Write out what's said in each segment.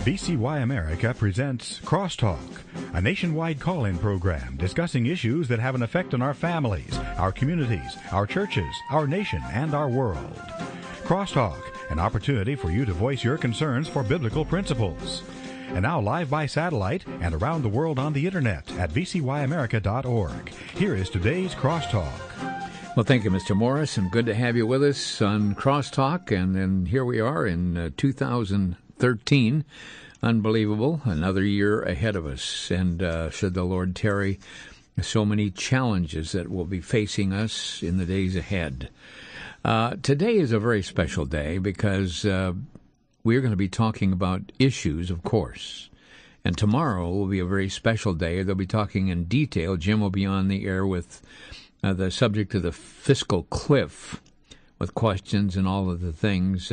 VCY America presents Crosstalk, a nationwide call-in program discussing issues that have an effect on our families, our communities, our churches, our nation, and our world. Crosstalk, an opportunity for you to voice your concerns for biblical principles. And now live by satellite and around the world on the internet at vcyamerica.org. Here is today's Crosstalk. Well, thank you, Mr. Morris, and good to have you with us on Crosstalk. And then here we are in 2013. Unbelievable. Another year ahead of us. And should the Lord tarry, so many challenges that will be facing us in the days ahead. Today is a very special day because we're going to be talking about issues, of course. And tomorrow will be a very special day. They'll be talking in detail. Jim will be on the air with the subject of the fiscal cliff, with questions and all of the things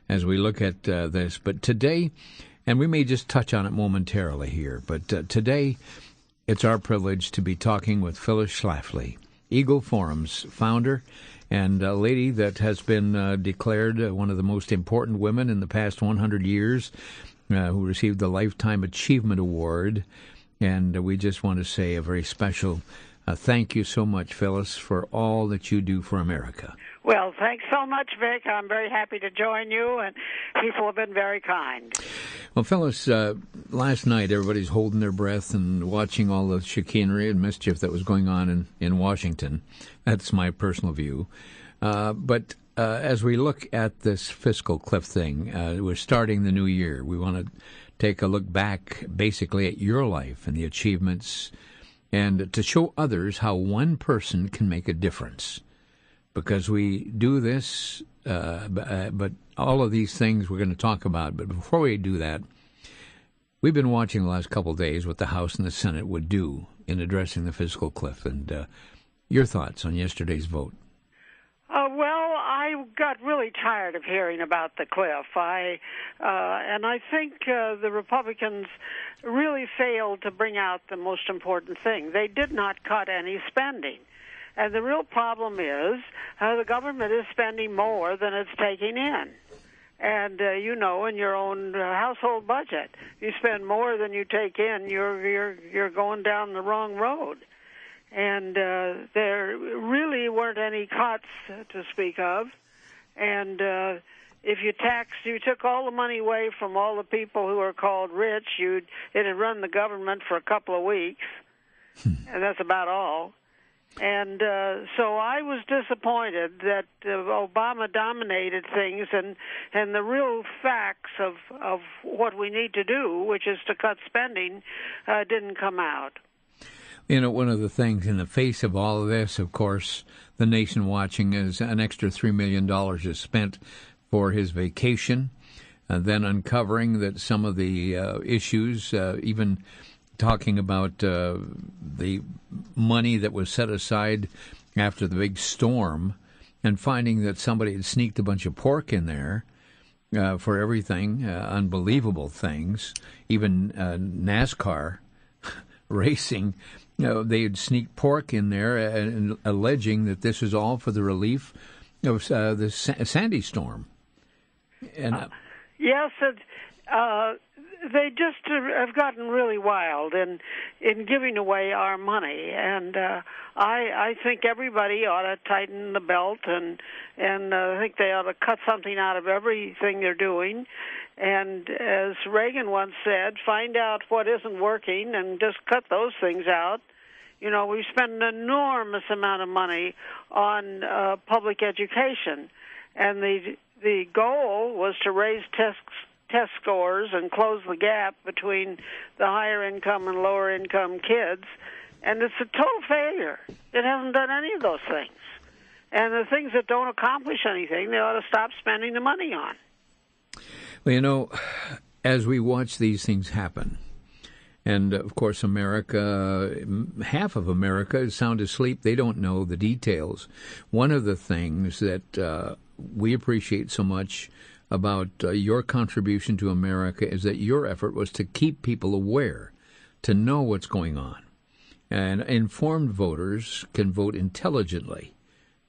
as we look at this. But today, and we may just touch on it momentarily here, but today it's our privilege to be talking with Phyllis Schlafly, Eagle Forum's founder, and a lady that has been declared one of the most important women in the past 100 years, who received the Lifetime Achievement Award. And we just want to say a very special thank you so much, Phyllis, for all that you do for America. Well, thanks so much, Vic. I'm very happy to join you, and people have been very kind. Well, Phyllis, last night everybody's holding their breath and watching all the chicanery and mischief that was going on in Washington. That's my personal view. But as we look at this fiscal cliff thing, we're starting the new year. We want to take a look back basically at your life and the achievements, and to show others how one person can make a difference. Because we do this, but all of these things we're going to talk about. But before we do that, we've been watching the last couple of days what the House and the Senate would do in addressing the fiscal cliff. And your thoughts on yesterday's vote? Well, I got really tired of hearing about the cliff. And I think the Republicans really failed to bring out the most important thing. They did not cut any spending. And the real problem is the government is spending more than it's taking in. And you know, in your own household budget, you spend more than you take in, you're going down the wrong road. And there really weren't any cuts to speak of. And if you took all the money away from all the people who are called rich, it'd run the government for a couple of weeks, and that's about all. And so I was disappointed that Obama dominated things, and the real facts of what we need to do, which is to cut spending, didn't come out. You know, one of the things in the face of all of this, of course, the nation watching is an extra $3 million is spent for his vacation, then uncovering that some of the issues, even talking about the money that was set aside after the big storm, and finding that somebody had sneaked a bunch of pork in there for everything, unbelievable things, even NASCAR racing. They had sneaked pork in there and alleging that this was all for the relief of the Sandy storm. And yes, they just have gotten really wild in giving away our money, and I think everybody ought to tighten the belt, and I think they ought to cut something out of everything they're doing. And as Reagan once said, find out what isn't working and just cut those things out. You know, we spend an enormous amount of money on public education, and the goal was to raise test scores and close the gap between the higher income and lower income kids, and it's a total failure. It hasn't done any of those things. And the things that don't accomplish anything, they ought to stop spending the money on. Well, you know, as we watch these things happen, and of course America, half of America is sound asleep. They don't know the details. One of the things that we appreciate so much about your contribution to America is that your effort was to keep people aware, to know what's going on. And informed voters can vote intelligently.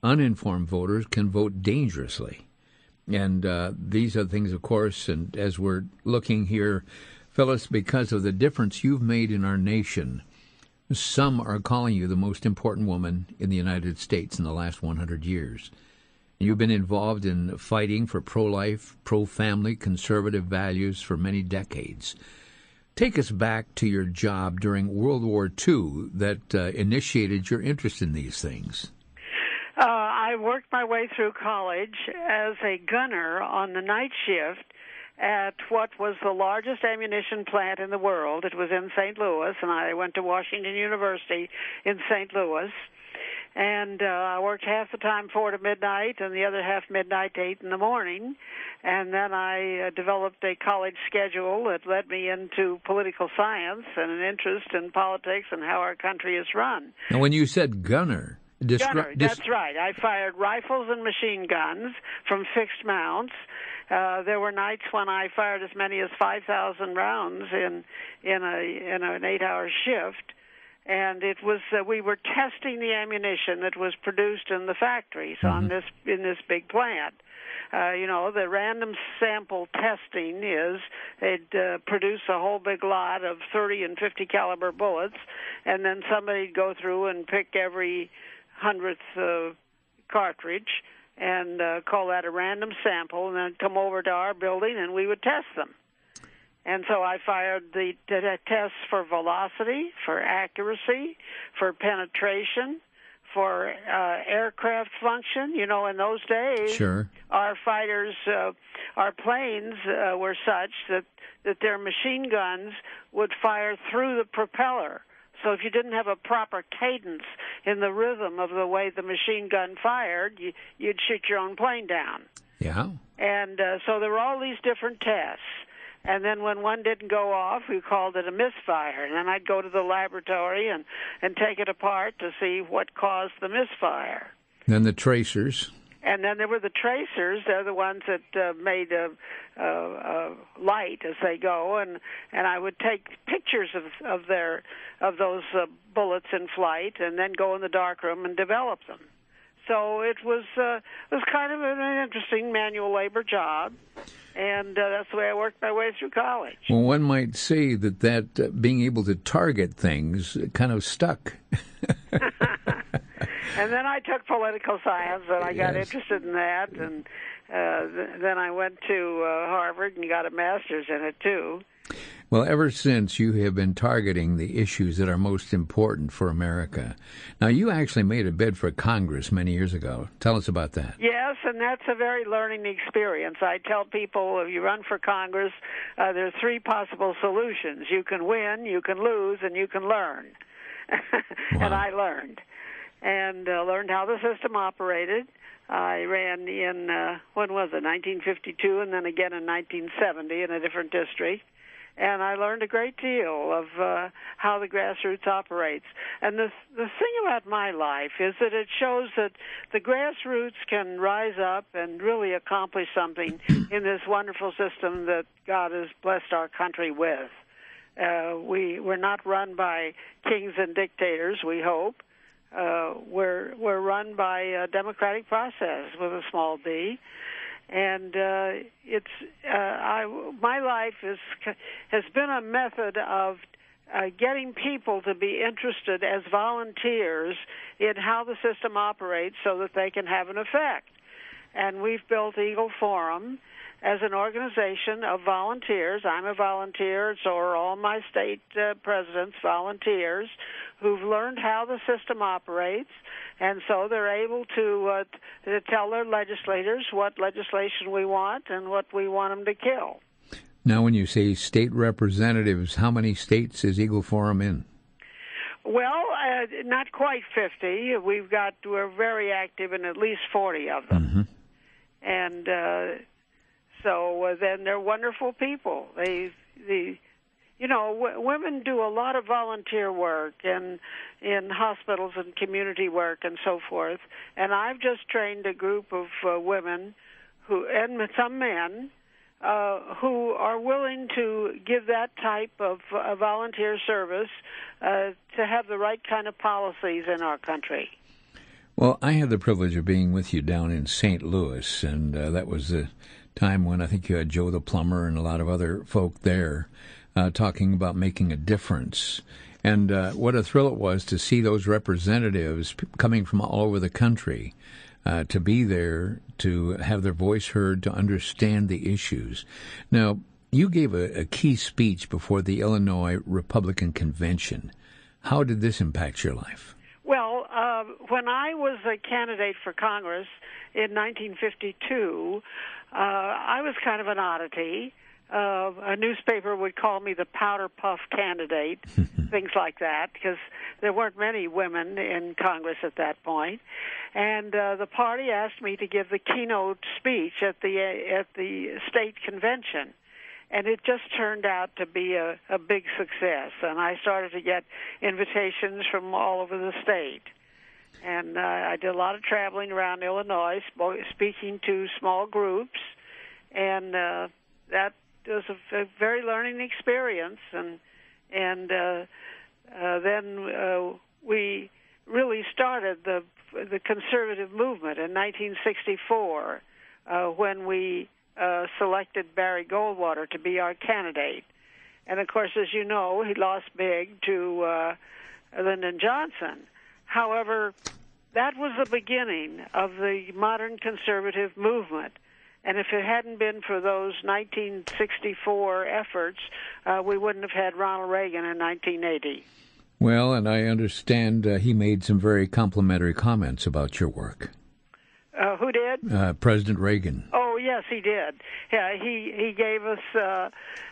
Uninformed voters can vote dangerously. And these are things, of course, and as we're looking here, Phyllis, because of the difference you've made in our nation, some are calling you the most important woman in the United States in the last 100 years. You've been involved in fighting for pro-life, pro-family, conservative values for many decades. Take us back to your job during World War II that initiated your interest in these things. I worked my way through college as a gunner on the night shift at what was the largest ammunition plant in the world. It was in St. Louis, and I went to Washington University in St. Louis. And I worked half the time 4 to midnight and the other half midnight to 8 in the morning. And then I developed a college schedule that led me into political science and an interest in politics and how our country is run. Now, when you said gunner... Gunner, that's right. I fired rifles and machine guns from fixed mounts. There were nights when I fired as many as 5,000 rounds in an 8-hour shift. And it was we were testing the ammunition that was produced in the factories in this big plant. The random sample testing is they'd produce a whole big lot of 30 and 50 caliber bullets, and then somebody'd go through and pick every 100th cartridge and call that a random sample, and then come over to our building and we would test them. And so I fired the tests for velocity, for accuracy, for penetration, for aircraft function. In those days, sure, our fighters, our planes were such that their machine guns would fire through the propeller. So if you didn't have a proper cadence in the rhythm of the way the machine gun fired, you'd shoot your own plane down. Yeah. And so there were all these different tests. And then when one didn't go off, we called it a misfire. And then I'd go to the laboratory and take it apart to see what caused the misfire. Then the tracers. And then there were the tracers. They're the ones that made a light as they go. And I would take pictures of those bullets in flight and then go in the darkroom and develop them. So it was kind of an interesting manual labor job. And that's the way I worked my way through college. Well, one might say that being able to target things kind of stuck. And then I took political science, and I got interested in that. And then I went to Harvard and got a master's in it, too. Well, ever since, you have been targeting the issues that are most important for America. Now, you actually made a bid for Congress many years ago. Tell us about that. Yes, and that's a very learning experience. I tell people, if you run for Congress, there are 3 possible solutions. You can win, you can lose, and you can learn. Wow. And I learned. And learned how the system operated. I ran in, 1952, and then again in 1970 in a different district. And I learned a great deal of how the grassroots operates. And the thing about my life is that it shows that the grassroots can rise up and really accomplish something in this wonderful system that God has blessed our country with. We're not run by kings and dictators, we hope. We're run by a democratic process with a small d. And my life has been a method of getting people to be interested as volunteers in how the system operates so that they can have an effect. And we've built Eagle Forum as an organization of volunteers. I'm a volunteer, so are all my state presidents volunteers who've learned how the system operates, and so they're able to tell their legislators what legislation we want and what we want them to kill. Now, when you say state representatives, how many states is Eagle Forum in? Well, not quite 50. We're very active in at least 40 of them. Mm-hmm. And so then they're wonderful people. Women do a lot of volunteer work in hospitals and community work and so forth. And I've just trained a group of women and some men who are willing to give that type of volunteer service to have the right kind of policies in our country. Well, I had the privilege of being with you down in St. Louis, and that was the time when I think you had Joe the plumber and a lot of other folk there talking about making a difference. And what a thrill it was to see those representatives coming from all over the country to be there, to have their voice heard, to understand the issues. Now, you gave a key speech before the Illinois Republican Convention. How did this impact your life? Well, when I was a candidate for Congress in 1952, I was kind of an oddity. A newspaper would call me the powder puff candidate, things like that, because there weren't many women in Congress at that point. And the party asked me to give the keynote speech at the state convention. And it just turned out to be a big success. And I started to get invitations from all over the state. And I did a lot of traveling around Illinois, speaking to small groups. And that was a very learning experience. And then we really started the conservative movement in 1964 when we selected Barry Goldwater to be our candidate. And, of course, as you know, he lost big to Lyndon Johnson. However, that was the beginning of the modern conservative movement. And if it hadn't been for those 1964 efforts, we wouldn't have had Ronald Reagan in 1980. Well, and I understand he made some very complimentary comments about your work. Who did? President Reagan. Oh, yes, he did. Yeah, he gave us,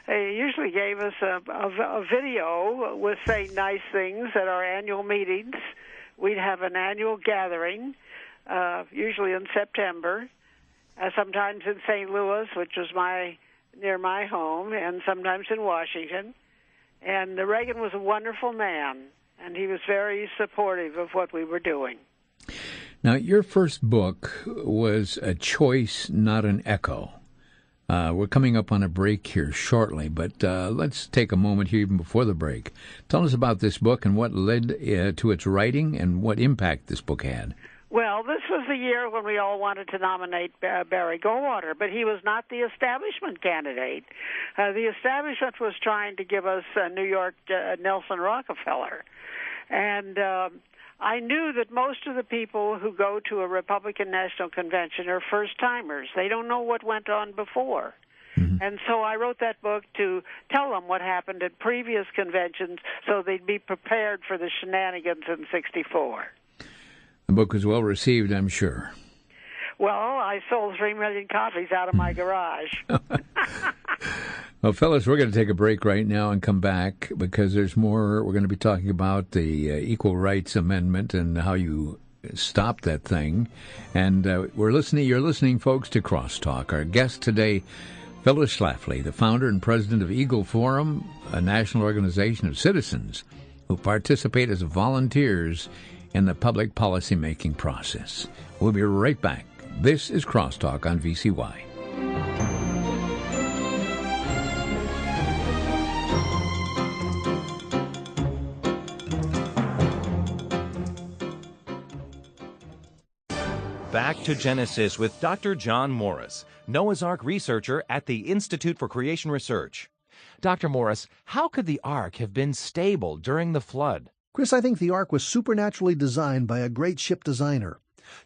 he usually gave us a video with saying nice things at our annual meetings. We'd have an annual gathering, usually in September, sometimes in St. Louis, which was near my home, and sometimes in Washington. And Reagan was a wonderful man, and he was very supportive of what we were doing. Now, your first book was a choice, not an echo. We're coming up on a break here shortly, but let's take a moment here even before the break. Tell us about this book and what led to its writing and what impact this book had. Well, this was the year when we all wanted to nominate Barry Goldwater, but he was not the establishment candidate. The establishment was trying to give us New York Nelson Rockefeller. And I knew that most of the people who go to a Republican National Convention are first-timers. They don't know what went on before. Mm-hmm. And so I wrote that book to tell them what happened at previous conventions so they'd be prepared for the shenanigans in '64. The book was well received, I'm sure. Well, I sold 3 million copies out of my garage. Well, fellas, we're going to take a break right now and come back because there's more. We're going to be talking about the Equal Rights Amendment and how you stop that thing. And you're listening, folks, to Crosstalk. Our guest today, Phyllis Schlafly, the founder and president of Eagle Forum, a national organization of citizens who participate as volunteers in the public policy-making process. We'll be right back. This is Crosstalk on VCY. Back to Genesis with Dr. John Morris, Noah's Ark researcher at the Institute for Creation Research. Dr. Morris, how could the ark have been stable during the flood? Chris, I think the ark was supernaturally designed by a great ship designer.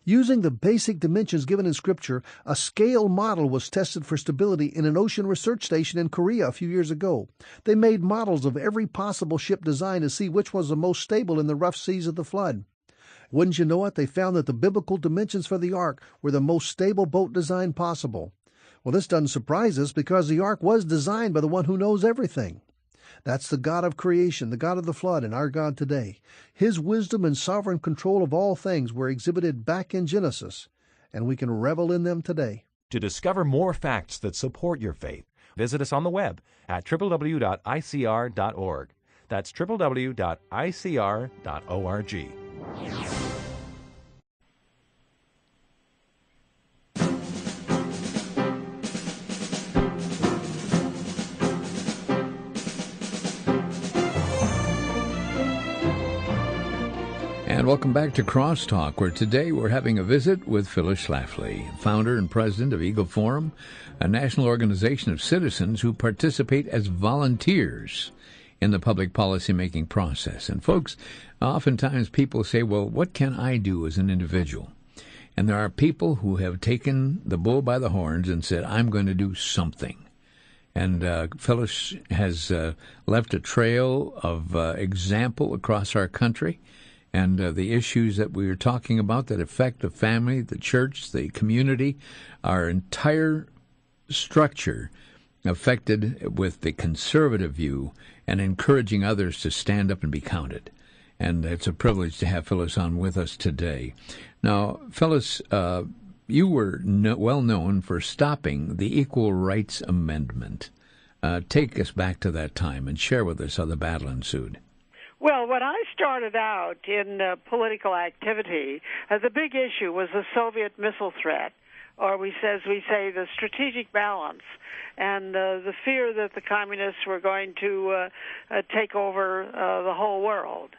Using the basic dimensions given in Scripture, a scale model was tested for stability in an ocean research station in Korea a few years ago. They made models of every possible ship design to see which was the most stable in the rough seas of the flood. Wouldn't you know it, they found that the biblical dimensions for the ark were the most stable boat design possible. Well, this doesn't surprise us because the ark was designed by the one who knows everything. That's the God of creation, the God of the flood, and our God today. His wisdom and sovereign control of all things were exhibited back in Genesis, and we can revel in them today. To discover more facts that support your faith, visit us on the web at www.icr.org. That's www.icr.org. And welcome back to Crosstalk, where today we're having a visit with Phyllis Schlafly, founder and president of Eagle Forum, a national organization of citizens who participate as volunteers in the public policy-making process. And folks, oftentimes people say, well, what can I do as an individual? And there are people who have taken the bull by the horns and said, I'm going to do something. And Phyllis has left a trail of example across our country, and the issues that we are talking about that affect the family, the church, the community, our entire structure affected with the conservative view and encouraging others to stand up and be counted. And it's a privilege to have Phyllis on with us today. Now, Phyllis, you were well known for stopping the Equal Rights Amendment. Take us back to that time and share with us how the battle ensued. Well, when I started out in political activity, the big issue was the Soviet missile threat, or we say the strategic balance, and the fear that the communists were going to take over the whole world.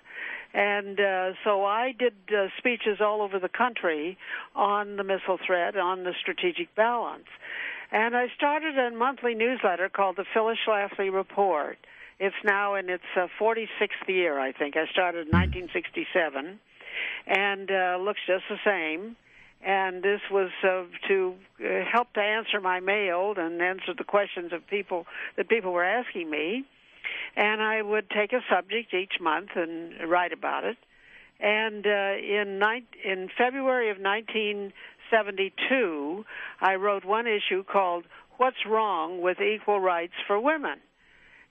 And so I did speeches all over the country on the missile threat, on the strategic balance. And I started a monthly newsletter called the Phyllis Schlafly Report. It's now in its 46th year, I think. I started in 1967, and looks just the same. And this was to help to answer my mail and answer the questions of people were asking me. And I would take a subject each month and write about it. And in February of 1972, I wrote one issue called "What's Wrong with Equal Rights for Women?"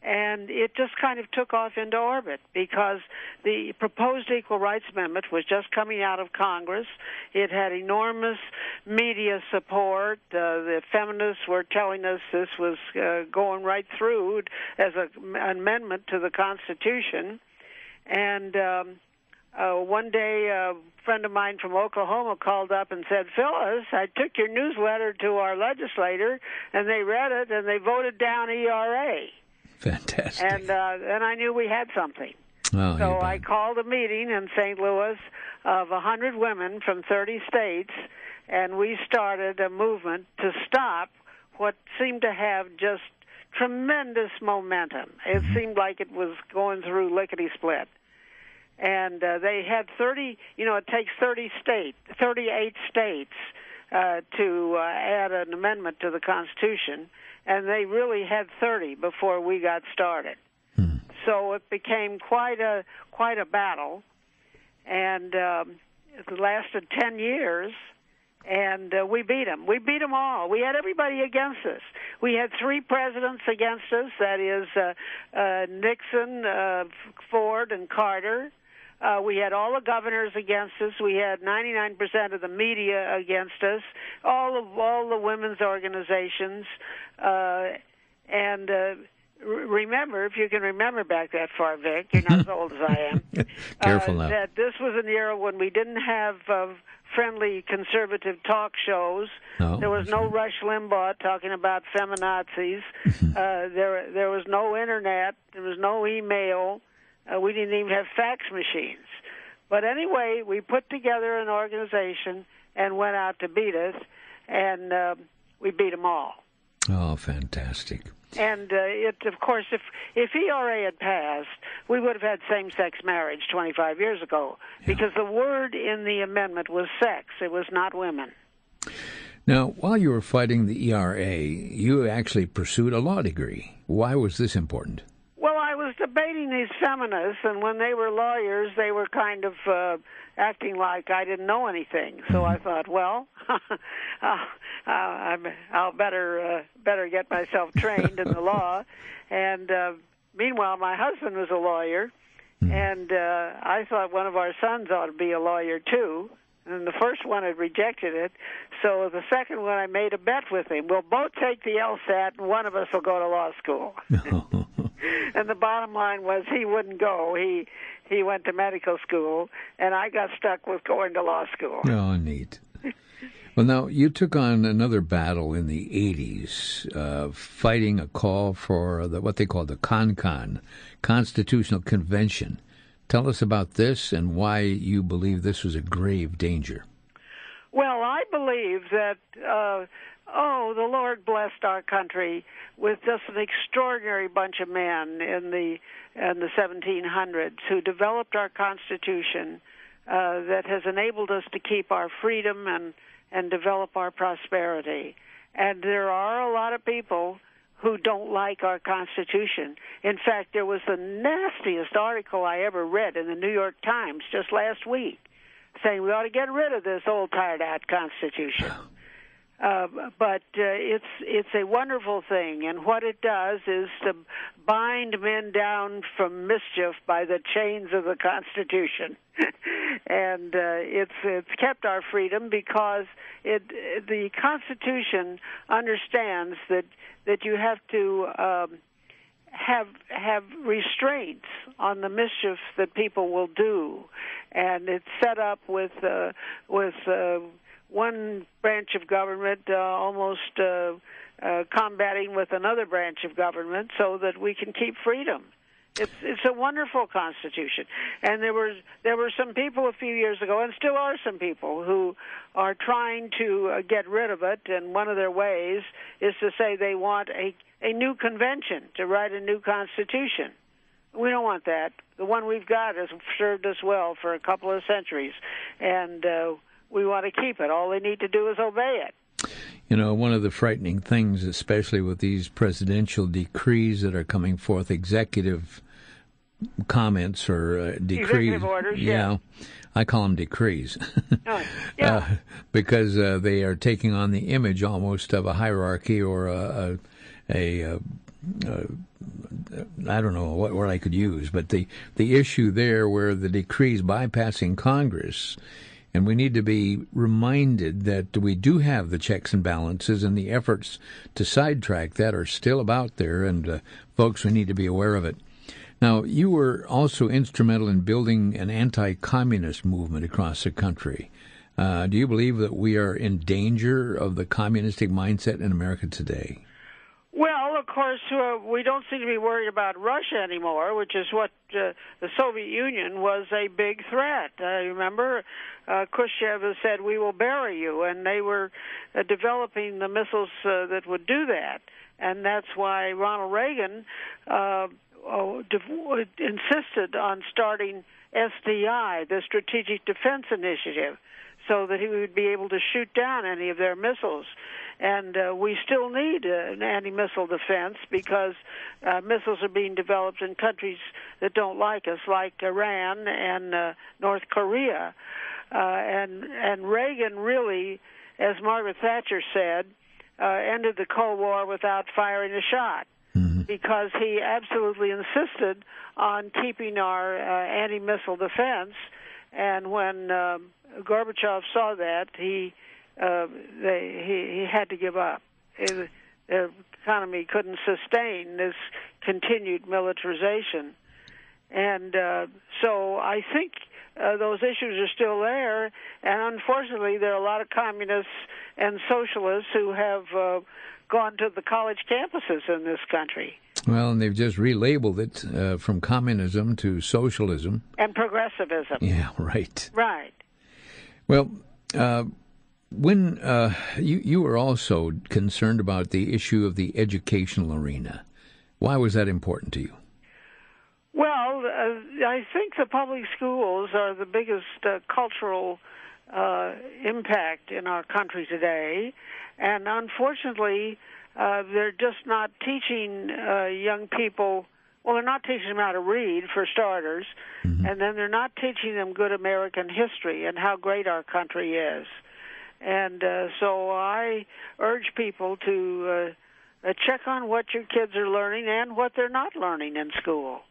And it just kind of took off into orbit because the proposed Equal Rights Amendment was just coming out of Congress. It had enormous media support. The feminists were telling us this was going right through as an amendment to the Constitution. And one day, a friend of mine from Oklahoma called up and said, "Phyllis, I took your newsletter to our legislator, and they read it, and they voted down ERA." Fantastic. And I knew we had something. Oh, so I called a meeting in St. Louis of 100 women from 30 states, and we started a movement to stop what seemed to have just tremendous momentum. It seemed like it was going through lickety-split. And they had 30, it takes 38 states to add an amendment to the Constitution, and they really had 30 before we got started. So it became quite a battle, and it lasted 10 years, and we beat them. We beat them all. We had everybody against us. We had 3 presidents against us, that is Nixon, Ford, and Carter. We had all the governors against us. We had 99% of the media against us, all the women's organizations. Remember, if you can remember back that far, Vic, you're not as old as I am. Careful now. That this was an era when we didn't have friendly conservative talk shows. No, there was no Rush Limbaugh talking about feminazis. There was no internet. There was no email. We didn't even have fax machines. But anyway, we put together an organization and went out to beat us, and we beat them all. Oh, fantastic. And of course, if ERA had passed, we would have had same-sex marriage 25 years ago, because the word in the amendment was sex. It was not women. Now, while you were fighting the ERA, you actually pursued a law degree. Why was this important? Well, I was debating these feminists, and when they were lawyers, they were kind of acting like I didn't know anything. So I thought, well, I'll better get myself trained in the law. And meanwhile, my husband was a lawyer, and I thought one of our sons ought to be a lawyer too. And the first one had rejected it, so the second one I made a bet with him. We'll both take the LSAT, and one of us will go to law school. And the bottom line was he wouldn't go. He went to medical school, and I got stuck with going to law school. Oh, neat. Well, now, you took on another battle in the 80s, fighting a call for what they called the CONCON, Constitutional Convention. Tell us about this and why you believe this was a grave danger. Well, I believe that, the Lord blessed our country with just an extraordinary bunch of men in the 1700s who developed our Constitution that has enabled us to keep our freedom and develop our prosperity. And there are a lot of people who don't like our Constitution. In fact, there was the nastiest article I ever read in the New York Times just last week saying we ought to get rid of this old tired-out Constitution. But it's a wonderful thing, and what it does is to bind men down from mischief by the chains of the Constitution. And it's kept our freedom because the Constitution understands that you have to have restraints on the mischief that people will do, and it's set up with one branch of government almost combating with another branch of government so that we can keep freedom. It's a wonderful Constitution, and there were some people a few years ago, and still are some people who are trying to get rid of it. And one of their ways is to say they want a new convention to write a new Constitution. We don't want that. The one we've got has served us well for a couple of centuries, and we want to keep it. All they need to do is obey it. You know, one of the frightening things, especially with these presidential decrees that are coming forth, executive comments or decrees. Executive orders, yeah. I call them decrees. Oh, yeah. Because they are taking on the image almost of a hierarchy or a I don't know what word I could use, but the issue there where the decrees bypassing Congress. And we need to be reminded that we do have the checks and balances, and the efforts to sidetrack that are still about there, and folks, we need to be aware of it. Now, you were also instrumental in building an anti-communist movement across the country. Do you believe that we are in danger of the communistic mindset in America today? Well, of course, we don't seem to be worried about Russia anymore, which is what the Soviet Union was a big threat. Remember, Khrushchev has said, "We will bury you," and they were developing the missiles that would do that. And that's why Ronald Reagan insisted on starting SDI, the Strategic Defense Initiative, so that he would be able to shoot down any of their missiles. And we still need an anti-missile defense because missiles are being developed in countries that don't like us, like Iran and North Korea. And Reagan really, as Margaret Thatcher said, ended the Cold War without firing a shot. Mm-hmm. Because he absolutely insisted on keeping our anti-missile defense. And when Gorbachev saw that, he had to give up. The economy couldn't sustain this continued militarization. And so I think those issues are still there, and unfortunately there are a lot of communists and socialists who have gone to the college campuses in this country. Well, and they've just relabeled it from communism to socialism. And progressivism. Yeah, right. Right. Well, when you were also concerned about the issue of the educational arena. Why was that important to you? Well, I think the public schools are the biggest cultural impact in our country today, and unfortunately, they're just not teaching young people. Well, they're not teaching them how to read, for starters, mm-hmm. and then they're not teaching them good American history and how great our country is. And so I urge people to check on what your kids are learning and what they're not learning in school.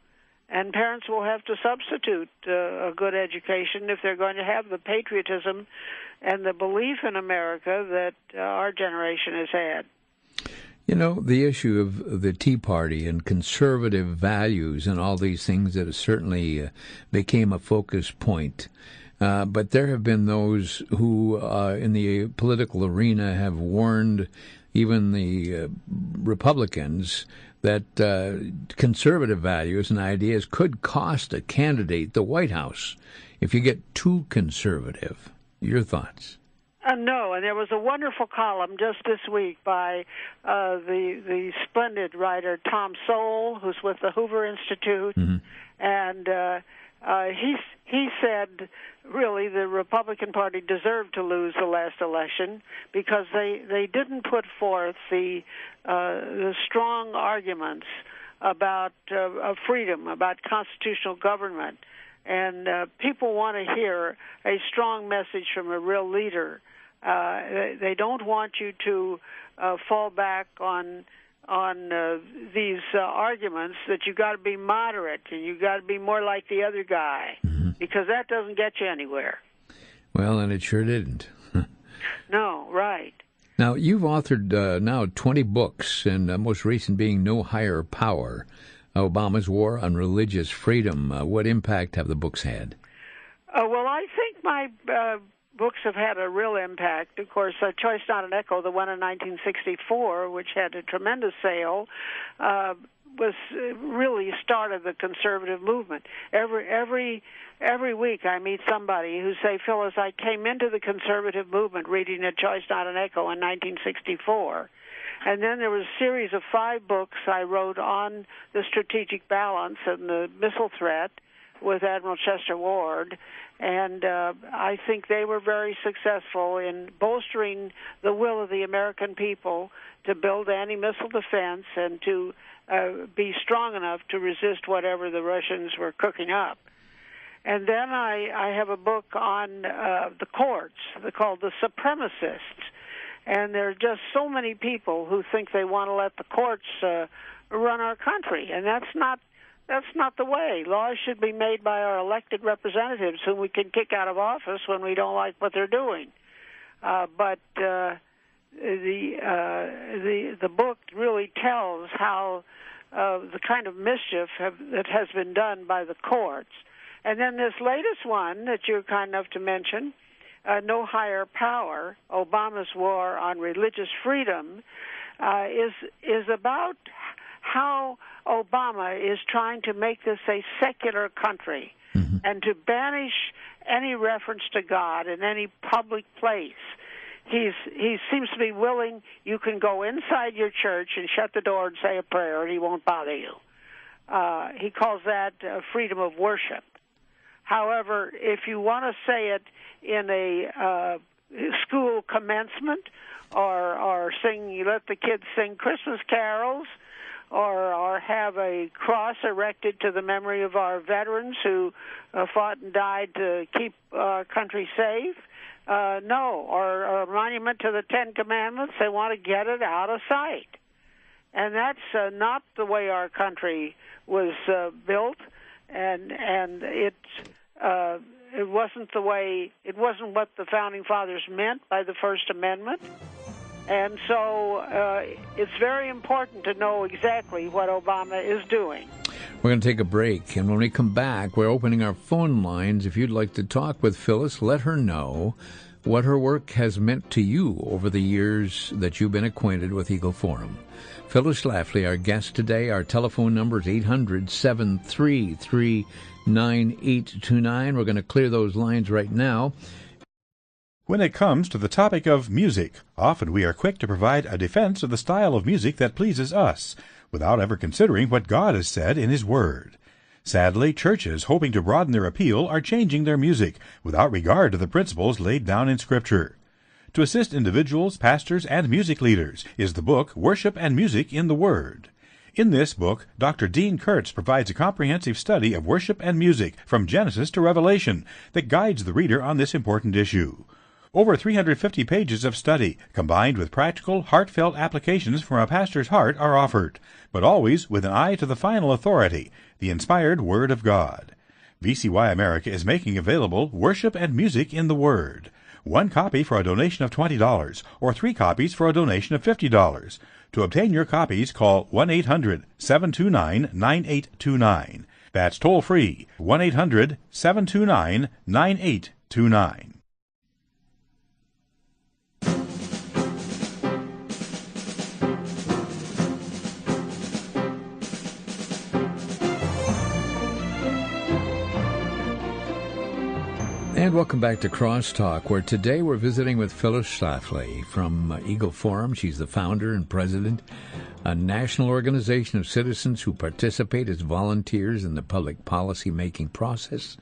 And parents will have to substitute a good education if they're going to have the patriotism and the belief in America that our generation has had. You know, the issue of the Tea Party and conservative values and all these things that certainly became a focus point. But there have been those who, in the political arena, have warned even the Republicans, that conservative values and ideas could cost a candidate the White House if you get too conservative. Your thoughts? No, and there was a wonderful column just this week by the splendid writer Tom Sowell, who's with the Hoover Institute, and he said really the Republican Party deserved to lose the last election because they didn't put forth the strong arguments about freedom, about constitutional government, and people want to hear a strong message from a real leader. They don't want you to fall back on these arguments that you got to be moderate and you got to be more like the other guy, because that doesn't get you anywhere. Well, and it sure didn't. No, right. Now, you've authored now 20 books, and most recent being No Higher Power, Obama's War on Religious Freedom. What impact have the books had? Well, I think my books have had a real impact. Of course, Choice Not an Echo, the one in 1964, which had a tremendous sale, was really started the conservative movement. Every week I meet somebody who say, Phyllis, I came into the conservative movement reading A Choice Not an Echo in 1964. And then there was a series of 5 books I wrote on the strategic balance and the missile threat with Admiral Chester Ward. And I think they were very successful in bolstering the will of the American people to build anti-missile defense and to be strong enough to resist whatever the Russians were cooking up. And then I have a book on the courts called The Supremacists. And there are just so many people who think they want to let the courts run our country, and that's not the way. Laws should be made by our elected representatives, whom we can kick out of office when we don't like what they're doing. But the book really tells how the kind of mischief that has been done by the courts. And then this latest one that you're kind enough to mention, No Higher Power, Obama's War on Religious Freedom, is about how Obama is trying to make this a secular country and to banish any reference to God in any public place. He seems to be willing. You can go inside your church and shut the door and say a prayer, and he won't bother you. He calls that freedom of worship. However, if you want to say it in a school commencement or sing, let the kids sing Christmas carols, or have a cross erected to the memory of our veterans who fought and died to keep our country safe, no, or a monument to the Ten Commandments, they want to get it out of sight. And that's not the way our country was built, and it wasn't the way, it wasn't what the Founding Fathers meant by the First Amendment. And so it's very important to know exactly what Obama is doing. We're going to take a break, and when we come back, we're opening our phone lines. If you'd like to talk with Phyllis, let her know what her work has meant to you over the years that you've been acquainted with Eagle Forum. Phyllis Schlafly, our guest today. Our telephone number is 800-733-9829. We're going to clear those lines right now. When it comes to the topic of music, often we are quick to provide a defense of the style of music that pleases us, without ever considering what God has said in His Word. Sadly, churches hoping to broaden their appeal are changing their music without regard to the principles laid down in Scripture. To assist individuals, pastors, and music leaders is the book Worship and Music in the Word. In this book, Dr. Dean Kurtz provides a comprehensive study of worship and music from Genesis to Revelation that guides the reader on this important issue. Over 350 pages of study, combined with practical, heartfelt applications from a pastor's heart, are offered, but always with an eye to the final authority, the inspired Word of God. VCY America is making available Worship and Music in the Word. 1 copy for a donation of $20, or 3 copies for a donation of $50. To obtain your copies, call 1-800-729-9829. That's toll-free, 1-800-729-9829. And welcome back to Crosstalk, where today we're visiting with Phyllis Schlafly from Eagle Forum. She's the founder and president, a national organization of citizens who participate as volunteers in the public policy-making process.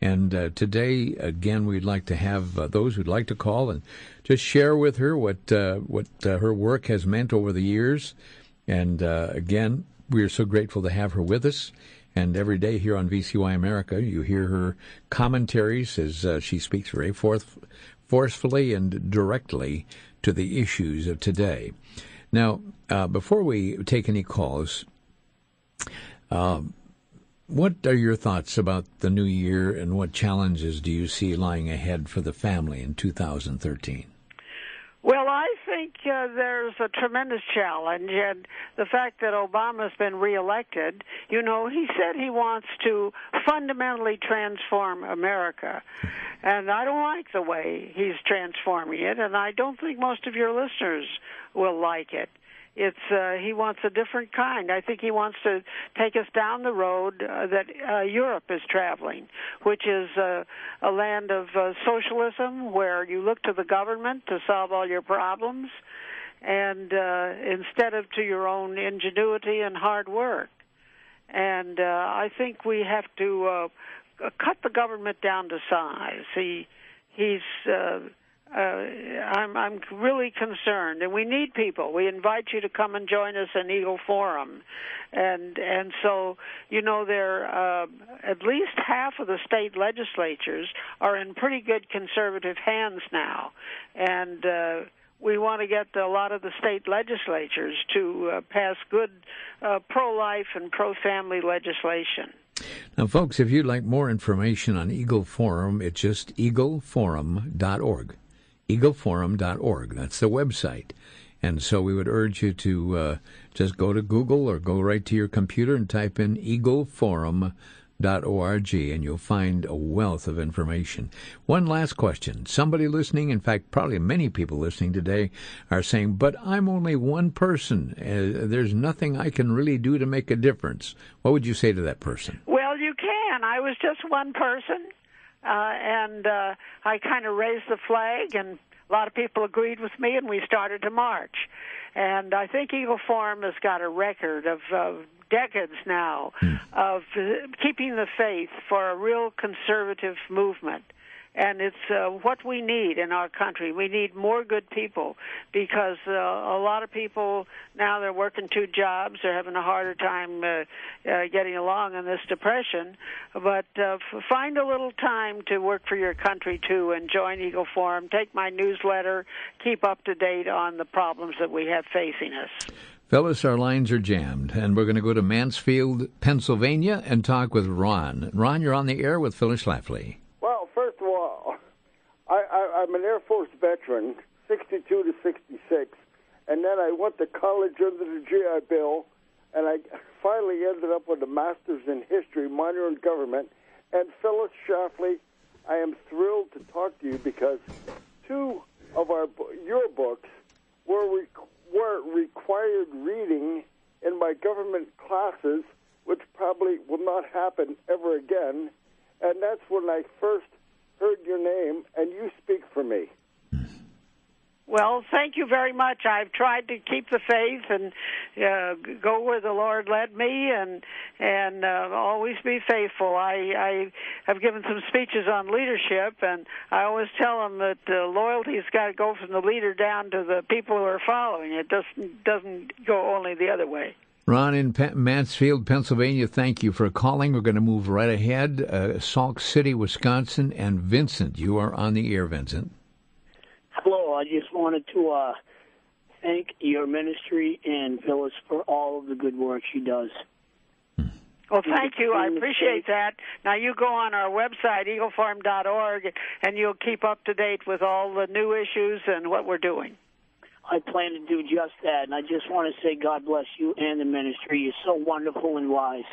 And today, again, we'd like to have those who'd like to call and just share with her what her work has meant over the years. And again, we are so grateful to have her with us. And every day here on VCY America, you hear her commentaries as she speaks very forcefully and directly to the issues of today. Now, before we take any calls, what are your thoughts about the new year, and what challenges do you see lying ahead for the family in 2013? Well, I think there's a tremendous challenge, and the fact that Obama's been reelected, he said he wants to fundamentally transform America, and I don't like the way he's transforming it, and I don't think most of your listeners will like it. He wants a different kind. I think he wants to take us down the road that Europe is traveling, which is a land of socialism where you look to the government to solve all your problems, and instead of to your own ingenuity and hard work. And I think we have to cut the government down to size. I'm really concerned, and we need people. We invite you to come and join us in Eagle Forum, and so there at least half of the state legislatures are in pretty good conservative hands now, and we want to get a lot of the state legislatures to pass good pro-life and pro-family legislation. Now, folks, if you'd like more information on Eagle Forum, it's just eagleforum.org. eagleforum.org. That's the website. And so we would urge you to just go to Google or go right to your computer and type in eagleforum.org, and you'll find a wealth of information. One last question. Somebody listening, in fact, probably many people listening today, are saying, but I'm only one person. There's nothing I can really do to make a difference. What would you say to that person? Well, you can. I was just one person. And I kind of raised the flag, and a lot of people agreed with me, and we started to march. And I think Eagle Forum has got a record of decades now of keeping the faith for a real conservative movement. And it's what we need in our country. We need more good people, because a lot of people now, they're working two jobs. They're having a harder time getting along in this depression. But find a little time to work for your country, too, and join Eagle Forum. Take my newsletter. Keep up to date on the problems that we have facing us. Phyllis, our lines are jammed, and we're going to go to Mansfield, Pennsylvania, and talk with Ron. Ron, you're on the air with Phyllis Schlafly. I'm an Air Force veteran, 62 to 66, and then I went to college under the GI Bill, and I finally ended up with a master's in history, minor in government. And Phyllis Schlafly, I am thrilled to talk to you because two of your books were required reading in my government classes, which probably will not happen ever again. And that's when I first heard your name, and you speak for me. Well, thank you very much. I've tried to keep the faith and go where the Lord led me, and always be faithful. I have given some speeches on leadership, and I always tell them that loyalty's got to go from the leader down to the people who are following. It doesn't go only the other way. Ron in Mansfield, Pennsylvania, thank you for calling. We're going to move right ahead. Sauk City, Wisconsin, and Vincent. You are on the air, Vincent. Hello. I just wanted to thank your ministry and Phyllis for all of the good work she does. Well, thank you. I appreciate that. Now, you go on our website, eagleforum.org, and you'll keep up to date with all the new issues and what we're doing. I plan to do just that, and I just want to say God bless you and the ministry. You're so wonderful and wise.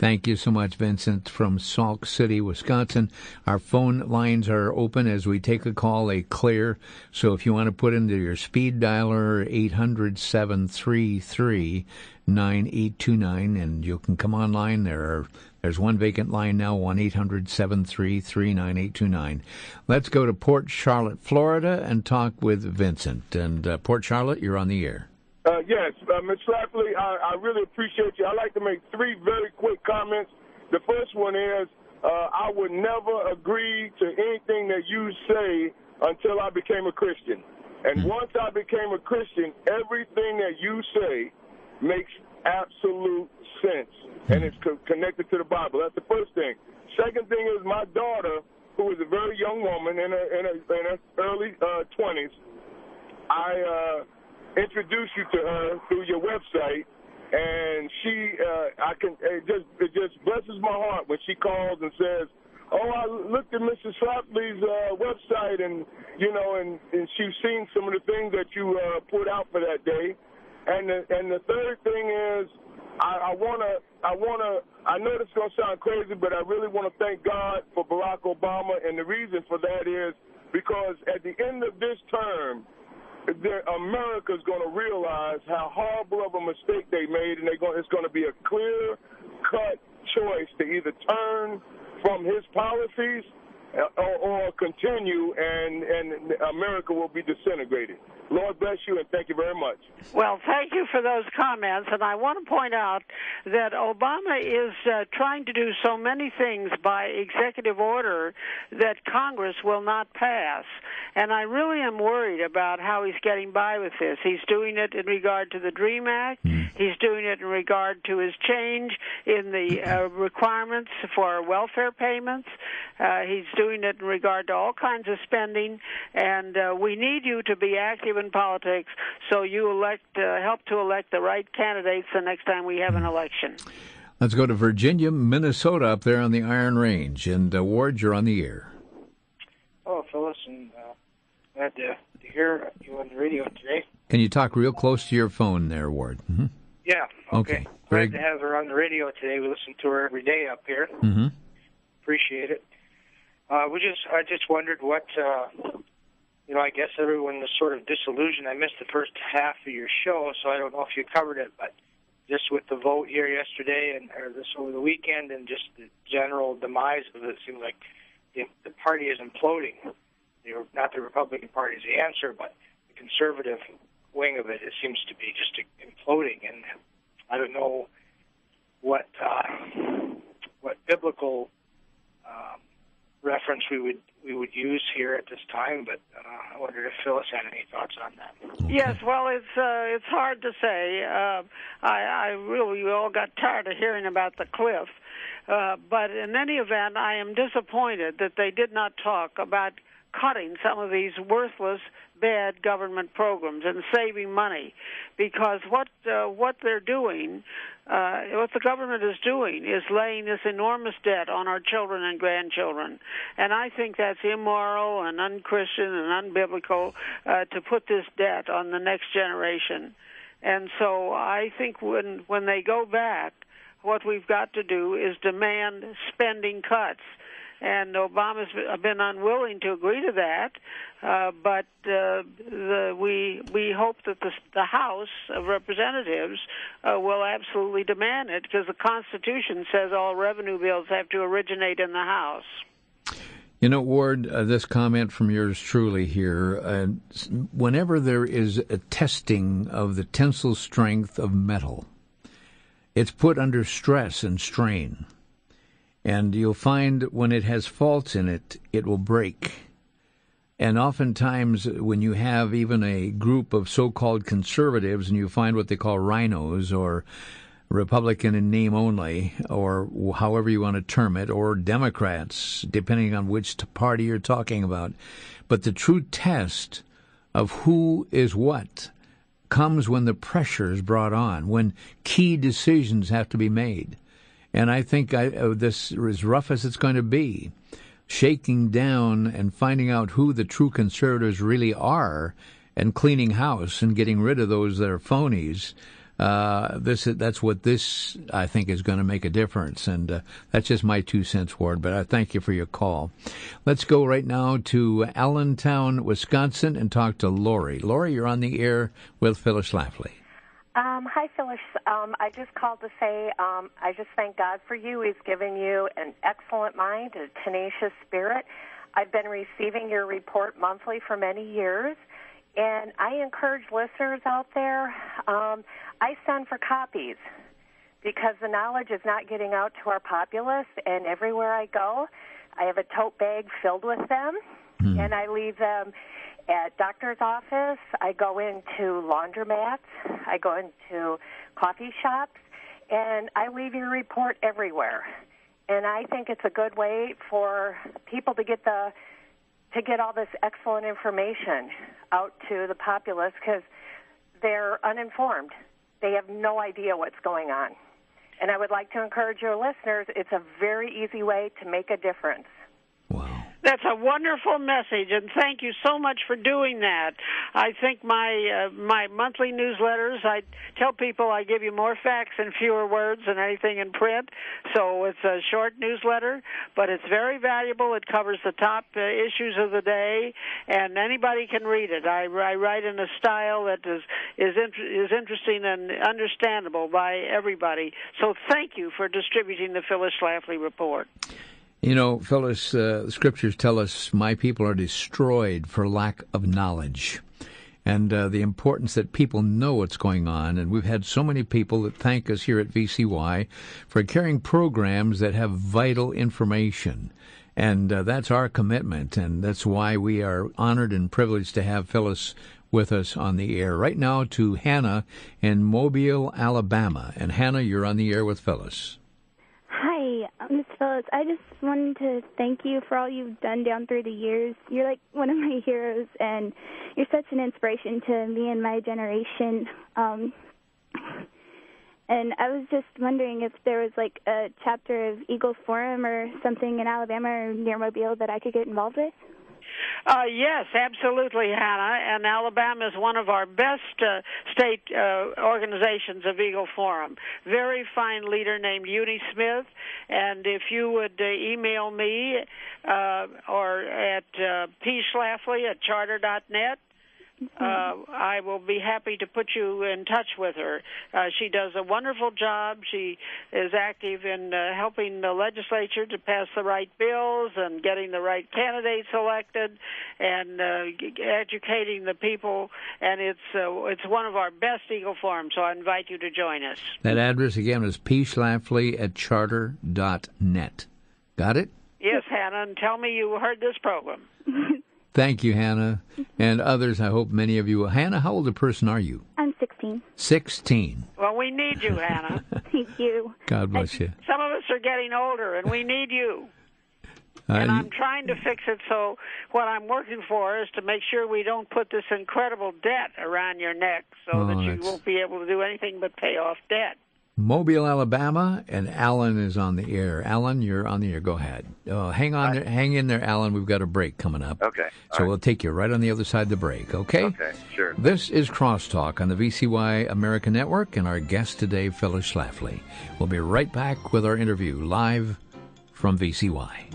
Thank you so much, Vincent, from Sauk City, Wisconsin. Our phone lines are open as we take a call. They clear. So if you want to put into your speed dialer 800-733-9829, and you can come online. There are There's one vacant line now, 1-800-733-9829. Let's go to Port Charlotte, Florida, and talk with Vincent. And Port Charlotte, you're on the air. Yes, Ms. Schlafly, I really appreciate you. I'd like to make 3 very quick comments. The first one is I would never agree to anything that you say until I became a Christian. And once I became a Christian, everything that you say makes absolute sense, and it's connected to the Bible. That's the first thing. Second thing is my daughter, who is a very young woman in her early 20s, I introduced you to her through your website, and she, it just blesses my heart when she calls and says, "Oh, I looked at Mrs. Schlafly's website, and and she's seen some of the things that you put out for that day." And the third thing is, I know this is gonna sound crazy, but I really want to thank God for Barack Obama, and the reason for that is because at the end of this term, America's going to realize how horrible of a mistake they made, and it's going to be a clear-cut choice to either turn from his policies or continue, and America will be disintegrated. Lord bless you, and thank you very much. Well, thank you for those comments, and I want to point out that Obama is trying to do so many things by executive order that Congress will not pass, and I really am worried about how he's getting by with this. He's doing it in regard to the DREAM Act. He's doing it in regard to his change in the requirements for welfare payments. He's doing it in regard to all kinds of spending, and we need you to be active in politics so you help to elect the right candidates the next time we have an election. Let's go to Virginia, Minnesota, up there on the Iron Range. And Ward, you're on the air. Hello, Phyllis, and glad to hear you on the radio today. Can you talk real close to your phone there, Ward? Mm-hmm. Yeah, okay. Glad to have her on the radio today. We listen to her every day up here. Mm-hmm. Appreciate it. I just wondered what, I guess everyone was sort of disillusioned. I missed the first half of your show, so I don't know if you covered it, but just with the vote here yesterday or this over the weekend and just the general demise of it, it seems like the party is imploding. Not the Republican Party is the answer, but the conservative wing of it seems to be just imploding, and I don't know what biblical reference we would use here at this time, but I wondered if Phyllis had any thoughts on that. Yes, well, it's hard to say. We all got tired of hearing about the cliff, but in any event, I am disappointed that they did not talk about cutting some of these worthless, bad government programs and saving money, because what they're doing, what the government is doing, is laying this enormous debt on our children and grandchildren, and I think that's immoral and unchristian and unbiblical to put this debt on the next generation. And so I think when they go back, what we've got to do is demand spending cuts. And Obama's been unwilling to agree to that, but we hope that the House of Representatives will absolutely demand it, because the Constitution says all revenue bills have to originate in the House. You know, Ward, this comment from yours truly here, whenever there is a testing of the tensile strength of metal, it's put under stress and strain. And you'll find when it has faults in it, it will break. And oftentimes when you have even a group of so-called conservatives and you find what they call rhinos or Republican in name only, or however you want to term it, or Democrats, depending on which party you're talking about. But the true test of who is what comes when the pressure is brought on, when key decisions have to be made. And I think this, as rough as it's going to be, shaking down and finding out who the true conservatives really are and cleaning house and getting rid of those that are phonies, that's what this, I think, is going to make a difference. And that's just my 2 cents, Ward, but I thank you for your call. Let's go right now to Allentown, Wisconsin, and talk to Lori. Lori, you're on the air with Phyllis Schlafly. Hi, Phyllis. I just called to say I just thank God for you. He's given you an excellent mind, a tenacious spirit. I've been receiving your report monthly for many years, and I encourage listeners out there, I send for copies because the knowledge is not getting out to our populace, and everywhere I go, I have a tote bag filled with them, and I leave them at doctor's office. I go into laundromats. I go into coffee shops, and I leave your report everywhere. And I think it's a good way for people to get all this excellent information out to the populace because they're uninformed. They have no idea what's going on. And I would like to encourage your listeners, it's a very easy way to make a difference. That's a wonderful message, and thank you so much for doing that. I think my monthly newsletters, I tell people I give you more facts and fewer words than anything in print, so it's a short newsletter, but it's very valuable. It covers the top issues of the day, and anybody can read it. I write in a style that is interesting and understandable by everybody. So thank you for distributing the Phyllis Schlafly report. You know, Phyllis, the scriptures tell us, my people are destroyed for lack of knowledge. And the importance that people know what's going on. And we've had so many people that thank us here at VCY for carrying programs that have vital information. And that's our commitment. And that's why we are honored and privileged to have Phyllis with us on the air. Right now to Hannah in Mobile, Alabama. And Hannah, you're on the air with Phyllis. Hi, Ms. Phyllis. I just wanted to thank you for all you've done down through the years. You're like one of my heroes, and you're such an inspiration to me and my generation. And I was just wondering if there was like a chapter of Eagle Forum or something in Alabama or near Mobile that I could get involved with. Yes, absolutely, Hannah. And Alabama is one of our best state organizations of Eagle Forum. Very fine leader named Uni Smith. And if you would email me or at pschlafly@charter.net, I will be happy to put you in touch with her. She does a wonderful job. She is active in helping the legislature to pass the right bills and getting the right candidates elected and educating the people. And it's one of our best Eagle Forums, so I invite you to join us. That address again is pschlafly@charter.net. Got it? Yes, Hannah, and tell me you heard this program. Thank you, Hannah, and others. I hope many of you. Hannah, how old a person are you? I'm 16. 16. Well, we need you, Hannah. Thank you. God bless you. Some of us are getting older, and we need you. And I'm trying to fix it, so what I'm working for is to make sure we don't put this incredible debt around your neck so that you won't be able to do anything but pay off debt. Mobile, Alabama, and Alan is on the air. Alan, you're on the air. Go ahead. Hang on there. Hang in there, Alan. We've got a break coming up. Okay. So we'll take you right on the other side of the break, okay? Okay, sure. This is Crosstalk on the VCY America Network, and our guest today, Phyllis Schlafly. We'll be right back with our interview live from VCY.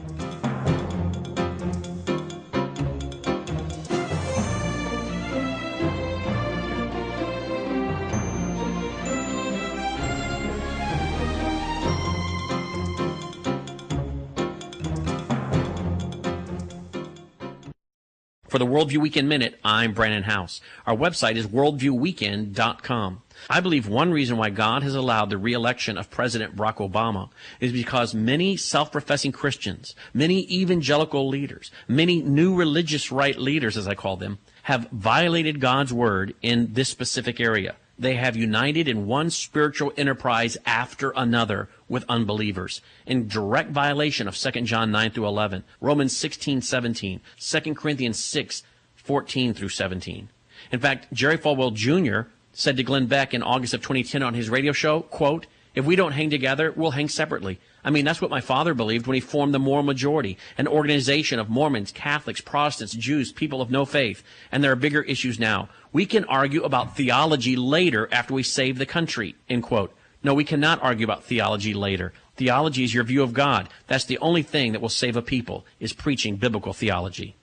For the Worldview Weekend Minute, I'm Brandon House. Our website is worldviewweekend.com. I believe one reason why God has allowed the re-election of President Barack Obama is because many self-professing Christians, many evangelical leaders, many new religious right leaders, as I call them, have violated God's word in this specific area. They have united in one spiritual enterprise after another with unbelievers, in direct violation of 2 John 9 through 11, Romans 16:17, 2 Corinthians 6:14 through 17. In fact, Jerry Falwell Jr. said to Glenn Beck in August of 2010 on his radio show, quote, "If we don't hang together, we'll hang separately." I mean, that's what my father believed when he formed the Moral Majority, an organization of Mormons, Catholics, Protestants, Jews, people of no faith. And there are bigger issues now. We can argue about theology later after we save the country, end quote. No, we cannot argue about theology later. Theology is your view of God. That's the only thing that will save a people, is preaching biblical theology.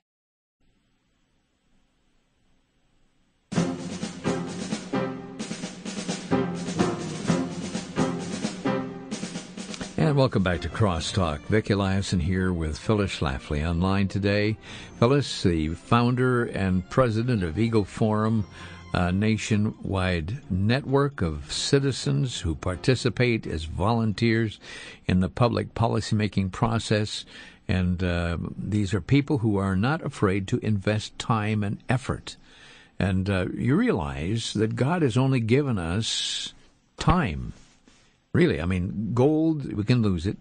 And welcome back to Crosstalk. Vic Eliason here with Phyllis Schlafly online today. Phyllis, the founder and president of Eagle Forum, a nationwide network of citizens who participate as volunteers in the public policymaking process. And these are people who are not afraid to invest time and effort. And you realize that God has only given us time. Really, I mean, gold, we can lose it.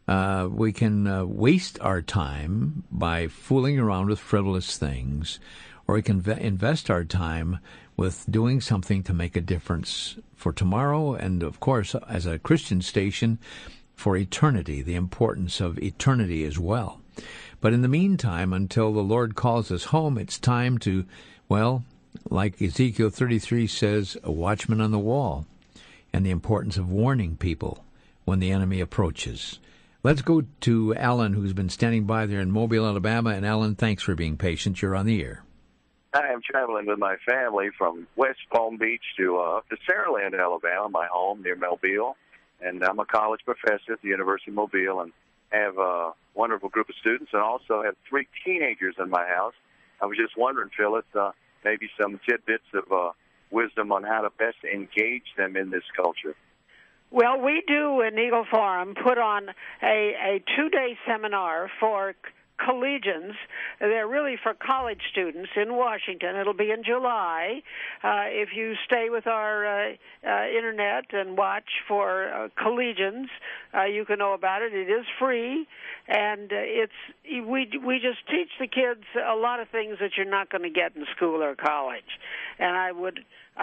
We can waste our time by fooling around with frivolous things, or we can invest our time with doing something to make a difference for tomorrow, and, of course, as a Christian station, for eternity, the importance of eternity as well. But in the meantime, until the Lord calls us home, it's time to, well, like Ezekiel 33 says, a watchman on the wall, and the importance of warning people when the enemy approaches. Let's go to Alan, who's been standing by there in Mobile, Alabama. And Alan, thanks for being patient. You're on the air. I am traveling with my family from West Palm Beach to Saraland, Alabama, my home near Mobile. And I'm a college professor at the University of Mobile and have a wonderful group of students and also have 3 teenagers in my house. I was just wondering, Phyllis, maybe some tidbits of wisdom on how to best engage them in this culture. Well, we do in Eagle Forum put on a 2-day seminar for collegians. They're really for college students in Washington. It'll be in July. If you stay with our internet and watch for collegians, you can know about it. It is free, and we just teach the kids a lot of things that you're not going to get in school or college. And I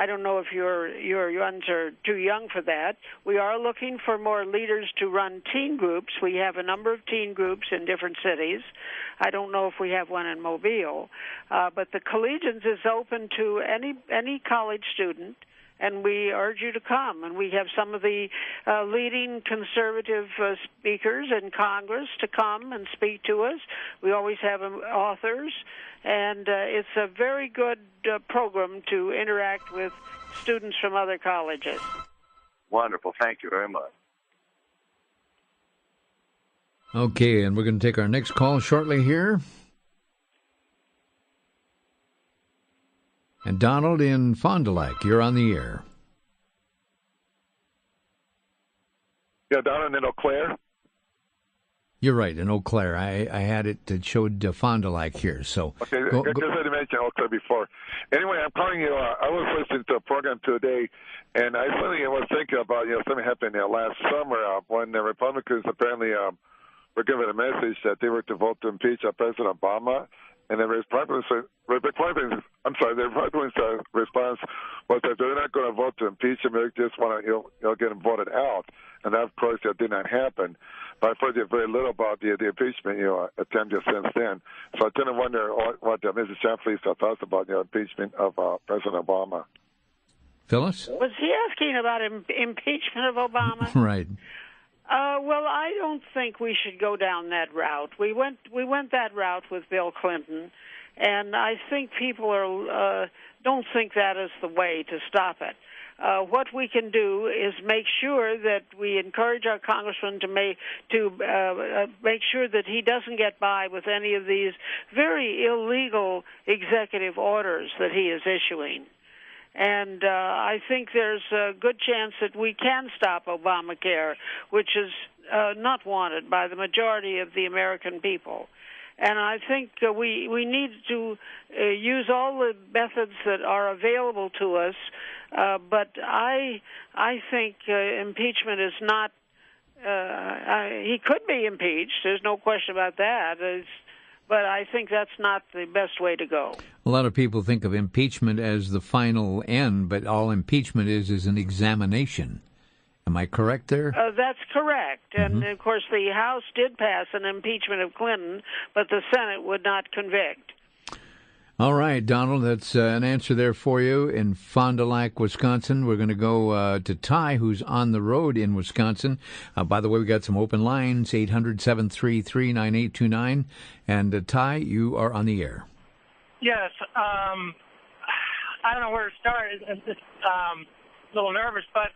don't know if your ones are too young for that. We are looking for more leaders to run teen groups. We have a number of teen groups in different cities. I don't know if we have one in Mobile, but the Collegians is open to any college student, and we urge you to come. And we have some of the leading conservative speakers in Congress to come and speak to us. We always have authors, and it's a very good program to interact with students from other colleges. Wonderful. Thank you very much. Okay, and we're going to take our next call shortly here. And Donald in Fond du Lac, you're on the air. Yeah, Donald in Eau Claire. You're right, in Eau Claire. I had it showed Fond du Lac here. So okay, I just mentioned Eau Claire before. Anyway, I'm calling you. I was listening to a program today, and I suddenly was thinking about something happened last summer when the Republicans apparently were given a message that they were to vote to impeach President Obama, and the Republicans' response was that they're not going to vote to impeach him; they just want to get him voted out. And that, of course, that did not happen. But I've heard very little about the impeachment attempt since then. So I tend to wonder what Mrs. Schlafly's thoughts about the impeachment of President Obama. Phyllis? Was he asking about impeachment of Obama? Right. Well, I don't think we should go down that route. We went that route with Bill Clinton, and I think people don't think that is the way to stop it. What we can do is make sure that we encourage our congressman to make sure that he doesn't get by with any of these very illegal executive orders that he is issuing. And I think there's a good chance that we can stop Obamacare, which is not wanted by the majority of the American people. And I think we need to use all the methods that are available to us. But I think impeachment is not. He could be impeached. There's no question about that. But I think that's not the best way to go. A lot of people think of impeachment as the final end, but all impeachment is an examination. Am I correct there? That's correct. And, of course, the House did pass an impeachment of Clinton, but the Senate would not convict. All right, Donald, that's an answer there for you. In Fond du Lac, Wisconsin, we're going to go to Ty, who's on the road in Wisconsin. By the way, we got some open lines, 800-733-9829. And Ty, you are on the air. Yes. I don't know where to start. I'm just a little nervous, but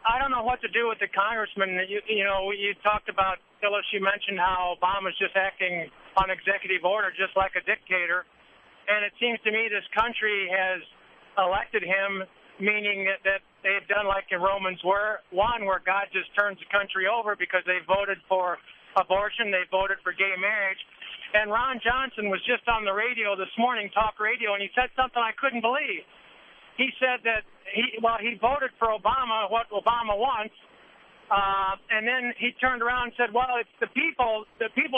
I don't know what to do with the congressman. You talked about, Phyllis, you mentioned how Obama's just acting on executive order just like a dictator. And it seems to me this country has elected him, meaning that they've done like in Romans 1, where God just turns the country over because they voted for abortion, they voted for gay marriage. And Ron Johnson was just on the radio this morning, talk radio, and he said something I couldn't believe. He said that he voted for Obama, what Obama wants, and then he turned around and said, well, it's the people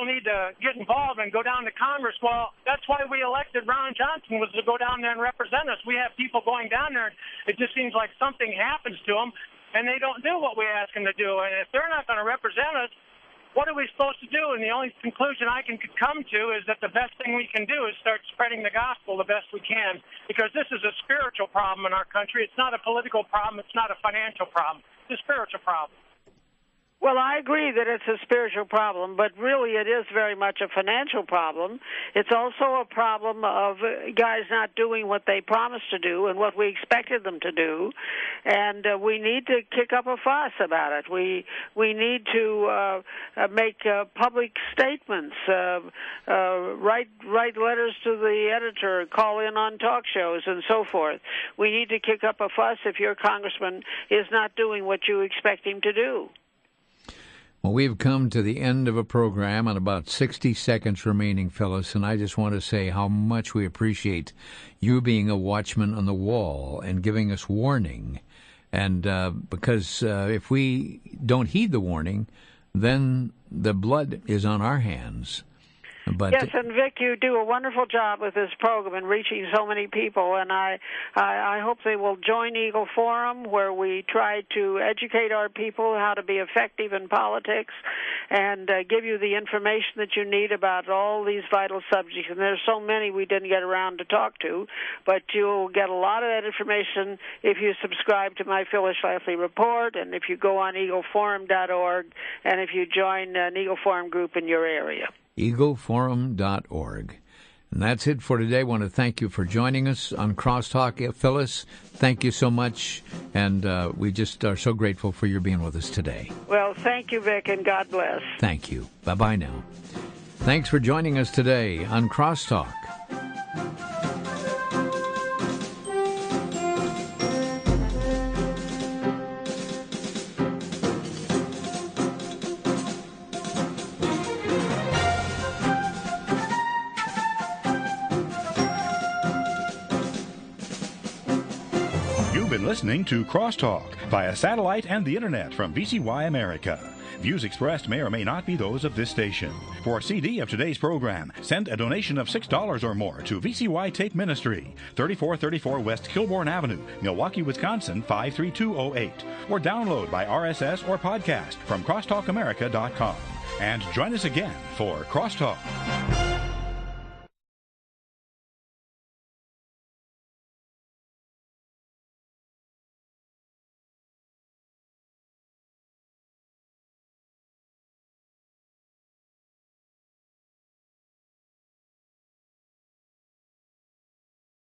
need to get involved and go down to Congress. Well, that's why we elected Ron Johnson, was to go down there and represent us. We have people going down there. It just seems like something happens to them, and they don't do what we ask them to do. And if they're not going to represent us, what are we supposed to do? And the only conclusion I can come to is that the best thing we can do is start spreading the gospel the best we can, because this is a spiritual problem in our country. It's not a political problem. It's not a financial problem. It's a spiritual problem. Well, I agree that it's a spiritual problem, but really it is very much a financial problem. It's also a problem of guys not doing what they promised to do and what we expected them to do, and we need to kick up a fuss about it. We need to make public statements, write letters to the editor, call in on talk shows, and so forth. We need to kick up a fuss if your congressman is not doing what you expect him to do. Well, we've come to the end of a program and about 60 seconds remaining, Phyllis, and I just want to say how much we appreciate you being a watchman on the wall and giving us warning. And because if we don't heed the warning, then the blood is on our hands. But yes, and Vic, you do a wonderful job with this program and reaching so many people, and I hope they will join Eagle Forum, where we try to educate our people how to be effective in politics and give you the information that you need about all these vital subjects. And there's so many we didn't get around to talk to, but you'll get a lot of that information if you subscribe to my Phyllis Schlafly report, and if you go on eagleforum.org, and if you join an Eagle Forum group in your area. eagleforum.org. And that's it for today. I want to thank you for joining us on Crosstalk. Phyllis, thank you so much, and we just are so grateful for your being with us today. Well, thank you, Vic, and God bless. Thank you. Bye-bye now. Thanks for joining us today on Crosstalk. Listening to Crosstalk via satellite and the internet from VCY America. Views expressed may or may not be those of this station. For a CD of today's program, send a donation of $6 or more to VCY Tape Ministry, 3434 West Kilbourne Avenue, Milwaukee, Wisconsin, 53208, or download by RSS or podcast from crosstalkamerica.com. And join us again for Crosstalk.